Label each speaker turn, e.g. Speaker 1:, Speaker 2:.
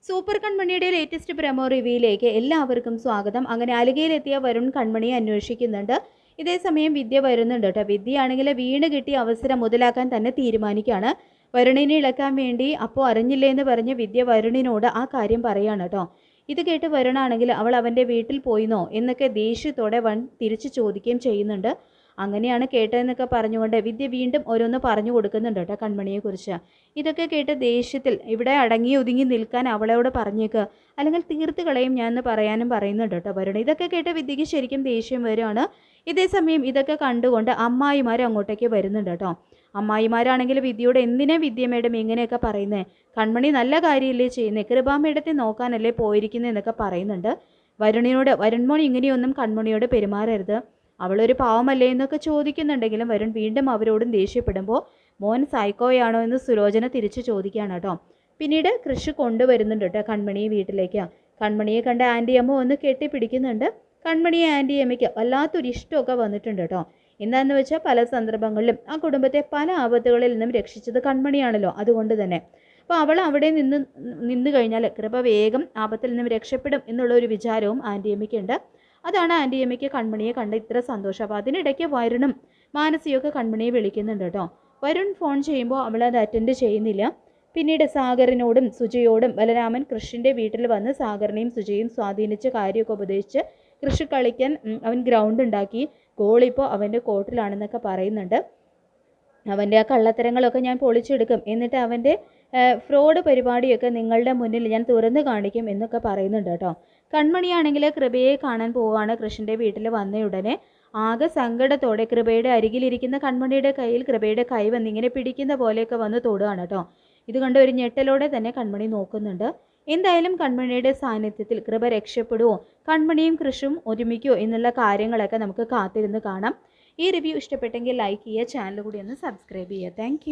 Speaker 1: Super കൺമണിയുടെ latest promo റിവ്യൂയിലേക്ക് എല്ലാവർക്കും സ്വാഗതം. അങ്ങനെ അലികയിലെത്തിയ വരുൺ കൺമണിയെ അന്വേഷിക്കുന്നുണ്ട്. ഇതേസമയം വിദ്യ വരുന്നുണ്ട് കേട്ടോ. വിദ്യയാണെങ്കിൽ വീണ് കിട്ടിയ അവസരം മുതലാക്കാൻ തന്നെ തീരുമാനിക്കുകയാണ്. വരുണിനെ ഇളക്കാൻ വേണ്ടി അപ്പോൾ അറിഞ്ഞില്ലേ എന്ന് പറഞ്ഞ് വിദ്യ വരുണിനോട് ആ കാര്യം പറയാണ് കേട്ടോ. ഇത് കേട്ട് വരുണാണെങ്കിൽ അവൾ അവൻ്റെ വീട്ടിൽ പോയിന്നോ എന്നൊക്കെ ദേഷ്യത്തോടെ വൺ തിരിച്ചു ചോദിക്കുകയും ചെയ്യുന്നുണ്ട്. അങ്ങനെയാണ് കേട്ടതെന്നൊക്കെ പറഞ്ഞുകൊണ്ട് വിദ്യ വീണ്ടും ഓരോന്ന് പറഞ്ഞു കൊടുക്കുന്നുണ്ട് കേട്ടോ കൺമണിയെക്കുറിച്ച്. ഇതൊക്കെ കേട്ട് ദേഷ്യത്തിൽ ഇവിടെ അടങ്ങി ഒതുങ്ങി നിൽക്കാൻ അവളോട് പറഞ്ഞേക്ക്, അല്ലെങ്കിൽ തീർത്ത് കളയും ഞാൻ എന്ന് പറയാനും പറയുന്നുണ്ട് കേട്ടോ വരുൺ. ഇതൊക്കെ കേട്ട് വിദ്യയ്ക്ക് ശരിക്കും ദേഷ്യം വരികയാണ്. ഇതേസമയം ഇതൊക്കെ കണ്ടുകൊണ്ട് അമ്മായിമാർ അങ്ങോട്ടേക്ക് വരുന്നുണ്ട് കേട്ടോ. അമ്മായിമാരാണെങ്കിൽ വിദ്യയോട് എന്തിനാ വിദ്യ മേഡം ഇങ്ങനെയൊക്കെ പറയുന്നത്, കൺമണി നല്ല കാര്യമില്ലേ ചെയ്യുന്നത്, കൃപാമേഡത്തെ നോക്കാനല്ലേ പോയിരിക്കുന്നത് എന്നൊക്കെ പറയുന്നുണ്ട്. വരുണിനോട് വരുൺമോൻ ഇങ്ങനെയൊന്നും കൺമണിയോട് പെരുമാറരുത്, അവളൊരു പാവമല്ലേ എന്നൊക്കെ ചോദിക്കുന്നുണ്ടെങ്കിലും വരുൺ വീണ്ടും അവരോടും ദേഷ്യപ്പെടുമ്പോൾ മോൻ സൈക്കോയാണോ എന്ന് സുലോചന തിരിച്ചു ചോദിക്കുകയാണ് കേട്ടോ. പിന്നീട് കൃഷി കൊണ്ടുവരുന്നുണ്ട് കേട്ടോ കൺമണിയെ വീട്ടിലേക്ക്. കൺമണിയെ കണ്ട ആൻറ്റിയമ്മ ഒന്ന് കെട്ടിപ്പിടിക്കുന്നുണ്ട്. കൺമണിയെ ആൻറ്റിയമ്മയ്ക്ക് വല്ലാത്തൊരു ഇഷ്ടമൊക്കെ വന്നിട്ടുണ്ട് കേട്ടോ. എന്താണെന്ന് വെച്ചാൽ പല സന്ദർഭങ്ങളിലും ആ കുടുംബത്തെ പല ആപത്തുകളിൽ നിന്നും രക്ഷിച്ചത് കൺമണിയാണല്ലോ, അതുകൊണ്ട് തന്നെ. അപ്പോൾ അവൾ അവിടെ നിന്ന് കഴിഞ്ഞാൽ കൃപ വേഗം ആപത്തിൽ നിന്നും രക്ഷപ്പെടും എന്നുള്ളൊരു വിചാരവും ആൻറ്റിയമ്മയ്ക്കുണ്ട്. അതാണ് ആൻറ്റിയമ്മയ്ക്ക് കൺമണിയെ കണ്ട ഇത്ര സന്തോഷം. അപ്പോൾ അതിനിടയ്ക്ക് വരുണും മാനസിയൊക്കെ കൺമണിയെ വിളിക്കുന്നുണ്ട് കേട്ടോ. വരുൺ ഫോൺ ചെയ്യുമ്പോൾ അവൾ അത് അറ്റൻഡ് ചെയ്യുന്നില്ല. പിന്നീട് സാഗറിനോടും സുജയോടും ബലരാമൻ കൃഷിൻ്റെ വീട്ടിൽ വന്ന് സാഗറിനെയും സുജയും സ്വാധീനിച്ച കാര്യമൊക്കെ ഉപദേശിച്ച് കൃഷി കളിക്കാൻ അവൻ ഗ്രൗണ്ട് ഉണ്ടാക്കി, ഗോളിപ്പോൾ അവൻ്റെ കോർട്ടിലാണെന്നൊക്കെ പറയുന്നുണ്ട്. അവൻ്റെ ആ കള്ളത്തരങ്ങളൊക്കെ ഞാൻ പൊളിച്ചെടുക്കും, എന്നിട്ട് അവൻ്റെ ഫ്രോഡ് പരിപാടിയൊക്കെ നിങ്ങളുടെ മുന്നിൽ ഞാൻ തുറന്നു കാണിക്കും എന്നൊക്കെ പറയുന്നുണ്ട് കേട്ടോ. കൺമണിയാണെങ്കിൽ കൃപയെ കാണാൻ പോവാണ്. കൃഷ്ണൻ്റെ വീട്ടിൽ വന്ന ഉടനെ ആകെ സങ്കടത്തോടെ കൃപയുടെ അരികിലിരിക്കുന്ന കൺമണിയുടെ കയ്യിൽ കൃപയുടെ കൈ വന്നിങ്ങനെ പിടിക്കുന്ന പോലെയൊക്കെ വന്ന് തൊടുകയാണ് കേട്ടോ. ഇത് കണ്ട് ഒരു ഞെട്ടലോടെ തന്നെ കൺമണി നോക്കുന്നുണ്ട്. എന്തായാലും കൺമണിയുടെ സാന്നിധ്യത്തിൽ കൃപ രക്ഷപ്പെടുമോ, കൺമണിയും കൃഷും ഒരുമിക്കുമോ എന്നുള്ള കാര്യങ്ങളൊക്കെ നമുക്ക് കാത്തിരുന്ന് കാണാം. ഈ റിവ്യൂ ഇഷ്ടപ്പെട്ടെങ്കിൽ ലൈക്ക് ചെയ്യുക, ചാനൽ കൂടി ഒന്ന് സബ്സ്ക്രൈബ് ചെയ്യുക. താങ്ക്